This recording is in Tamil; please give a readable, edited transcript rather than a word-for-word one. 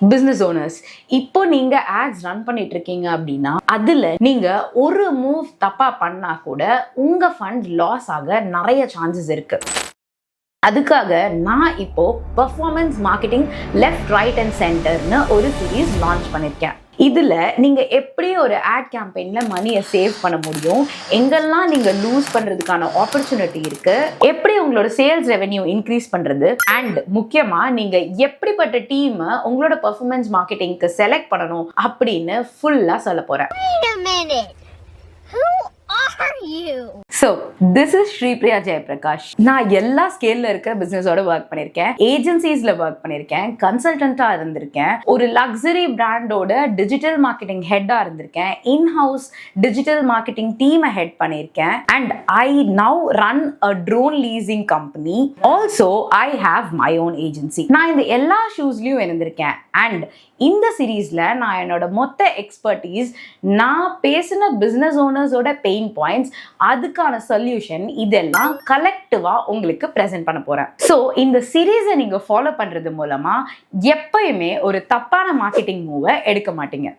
பிசினஸ் ஓனர்ஸ், இப்போ நீங்க ஆட்ஸ் ரன் பண்ணிட்டு இருக்கீங்க அப்படின்னா அதுல நீங்க ஒரு மூவ் தப்பா பண்ணா கூட உங்க ஃபண்ட் லாஸ் ஆக நிறைய சான்சஸ் இருக்கு. அதுக்காக நான் இப்போ performance marketing left right and சென்டர்னு ஒரு சீரீஸ் லான்ச் பண்ணியிருக்கேன். இதில் நீங்கள் எப்படி ஒரு ஆட் கேம்பெயினில் மணியை சேவ் பண்ண முடியும், எங்கெல்லாம் நீங்கள் லூஸ் பண்ணுறதுக்கான ஆப்பர்ச்சுனிட்டி இருக்குது, எப்படி உங்களோட சேல்ஸ் ரெவென்யூ இன்க்ரீஸ் பண்ணுறது, அண்ட் முக்கியமாக நீங்கள் எப்படிப்பட்ட டீமை உங்களோட பெர்ஃபார்மன்ஸ் மார்க்கெட்டிங்க்கு செலக்ட் பண்ணணும் அப்படின்னு ஃபுல்லாக சொல்ல போகிறேன். So, this is Shripriya Jayaprakash. நான் எல்லா ஸ்கேல்ல இருக்கிற பிசினஸோட ஒர்க் பண்ணியிருக்கேன், ஏஜென்சிஸ்ல ஒர்க் பண்ணியிருக்கேன், கன்சல்டண்டா இருந்திருக்கேன், ஒரு லக்ஸரி பிராண்டோட டிஜிட்டல் மார்க்கெட்டிங் ஹெட்டா இருந்திருக்கேன், இன்ஹவுஸ் டிஜிட்டல் மார்க்கெட்டிங் டீமை ஹெட் பண்ணியிருக்கேன், and I now run a drone leasing company. Also I have my own agency. நான் இந்த எல்லா ஷூஸ்லயும் இருந்திருக்கேன். அண்ட் இந்த சீரீஸ்ல நான் என்னோட மொத்த எக்ஸ்பர்டீஸ், நான் பேசின பிசினஸ் ஓனர்ஸோட பெயின் பாயிண்ட்ஸ், அதுக்கான சொல்யூஷன், இதெல்லாம் கலெக்டிவா உங்களுக்கு பிரசன்ட் பண்ண போறேன். ஸோ இந்த சீரீஸை நீங்க ஃபாலோ பண்றது மூலமா எப்பயுமே ஒரு தப்பான மார்க்கெட்டிங் மூவை எடுக்க மாட்டீங்க.